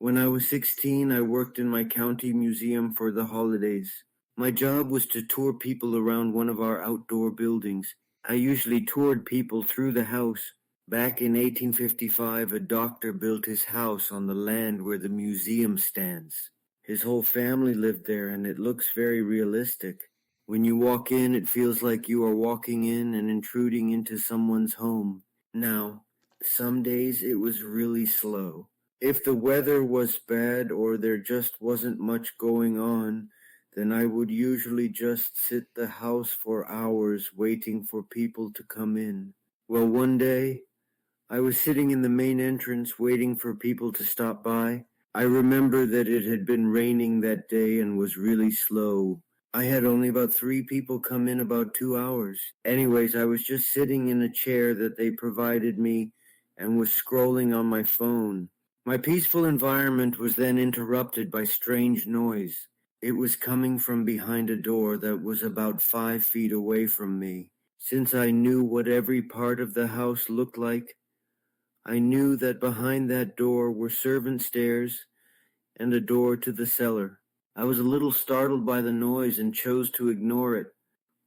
When I was 16, I worked in my county museum for the holidays. My job was to tour people around one of our outdoor buildings. I usually toured people through the house. Back in 1855, a doctor built his house on the land where the museum stands. His whole family lived there, and it looks very realistic. When you walk in, it feels like you are walking in and intruding into someone's home. Now, some days it was really slow. If the weather was bad or there just wasn't much going on, then I would usually just sit the house for hours waiting for people to come in. Well, one day, I was sitting in the main entrance waiting for people to stop by. I remember that it had been raining that day and was really slow. I had only about 3 people come in about 2 hours. Anyways, I was just sitting in a chair that they provided me and was scrolling on my phone. My peaceful environment was then interrupted by strange noise. It was coming from behind a door that was about 5 feet away from me. Since I knew what every part of the house looked like, I knew that behind that door were servant stairs and a door to the cellar. I was a little startled by the noise and chose to ignore it,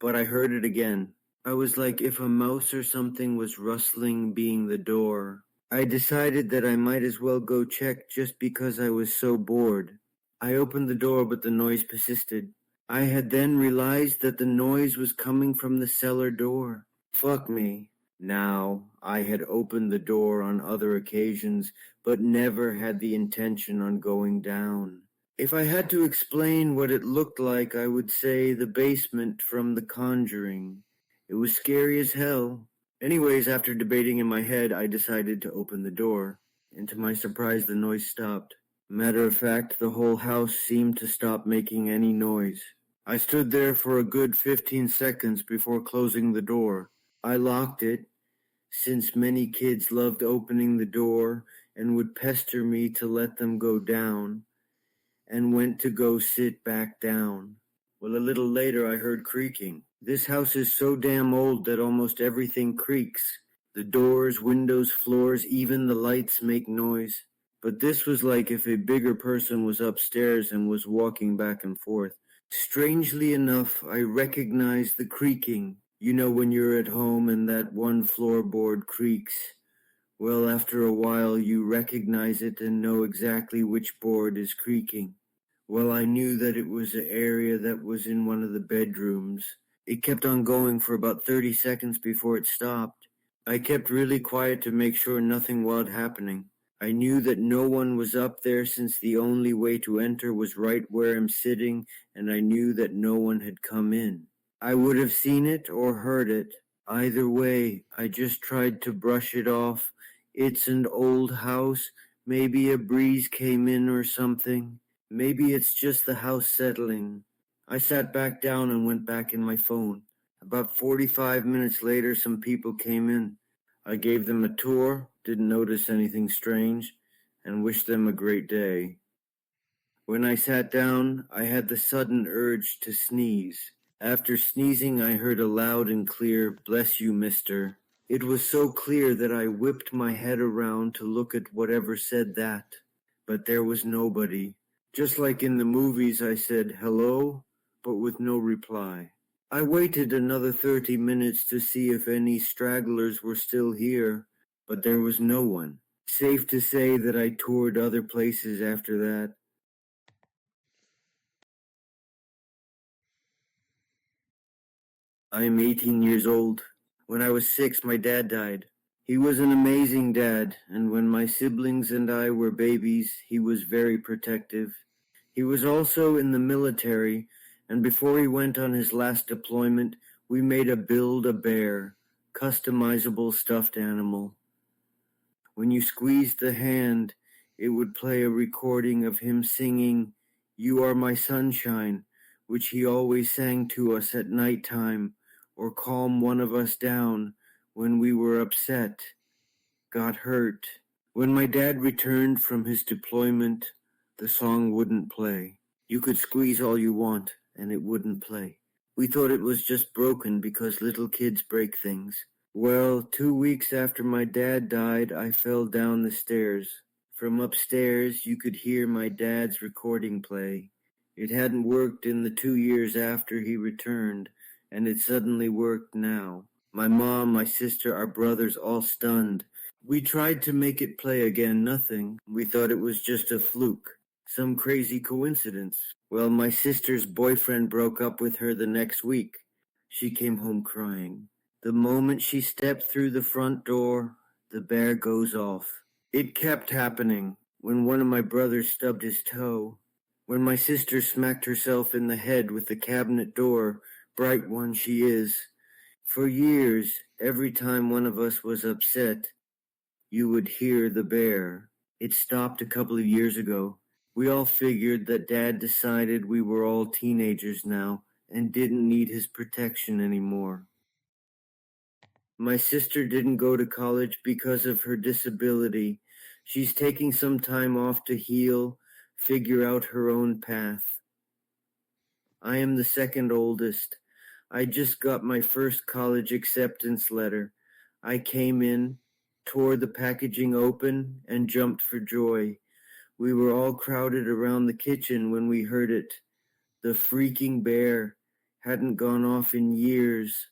but I heard it again. I was like if a mouse or something was rustling being the door. I decided that I might as well go check just because I was so bored. I opened the door, but the noise persisted. I had then realized that the noise was coming from the cellar door. Fuck me. Now, I had opened the door on other occasions, but never had the intention on going down. If I had to explain what it looked like, I would say the basement from The Conjuring. It was scary as hell. Anyways, after debating in my head, I decided to open the door, and to my surprise, the noise stopped. Matter of fact, the whole house seemed to stop making any noise. I stood there for a good 15 seconds before closing the door. I locked it, since many kids loved opening the door and would pester me to let them go down, and went to go sit back down. Well, a little later I heard creaking. This house is so damn old that almost everything creaks. The doors, windows, floors, even the lights make noise. But this was like if a bigger person was upstairs and was walking back and forth. Strangely enough, I recognized the creaking. You know when you're at home and that one floorboard creaks. Well, after a while you recognize it and know exactly which board is creaking. Well, I knew that it was an area that was in one of the bedrooms. It kept on going for about 30 seconds before it stopped. I kept really quiet to make sure nothing wild happening. I knew that no one was up there since the only way to enter was right where I'm sitting, and I knew that no one had come in. I would have seen it or heard it. Either way, I just tried to brush it off. It's an old house. Maybe a breeze came in or something. Maybe it's just the house settling. I sat back down and went back in my phone. About 45 minutes later, some people came in. I gave them a tour, didn't notice anything strange, and wished them a great day. When I sat down, I had the sudden urge to sneeze. After sneezing, I heard a loud and clear, "Bless you, mister." It was so clear that I whipped my head around to look at whatever said that. But there was nobody. Just like in the movies, I said, "Hello?" but with no reply. I waited another 30 minutes to see if any stragglers were still here, but there was no one. Safe to say that I toured other places after that. I am 18 years old. When I was 6, my dad died. He was an amazing dad, and when my siblings and I were babies, he was very protective. He was also in the military, and before he went on his last deployment, we made a Build-A-Bear, customizable stuffed animal. When you squeezed the hand, it would play a recording of him singing, "You Are My Sunshine," which he always sang to us at night time, or calm one of us down when we were upset, got hurt. When my dad returned from his deployment, the song wouldn't play. You could squeeze all you want, and it wouldn't play. We thought it was just broken because little kids break things. Well, 2 weeks after my dad died, I fell down the stairs. From upstairs, you could hear my dad's recording play. It hadn't worked in the 2 years after he returned, and it suddenly worked now. My mom, my sister, our brothers all stunned. We tried to make it play again, nothing. We thought it was just a fluke, some crazy coincidence. Well, my sister's boyfriend broke up with her the next week. She came home crying. The moment she stepped through the front door, the bear goes off. It kept happening. When one of my brothers stubbed his toe, when my sister smacked herself in the head with the cabinet door, bright one she is. For years, every time one of us was upset, you would hear the bear. It stopped a couple of years ago. We all figured that Dad decided we were all teenagers now and didn't need his protection anymore. My sister didn't go to college because of her disability. She's taking some time off to heal, figure out her own path. I am the second oldest. I just got my first college acceptance letter. I came in, tore the packaging open, and jumped for joy. We were all crowded around the kitchen when we heard it. The freaking bear hadn't gone off in years.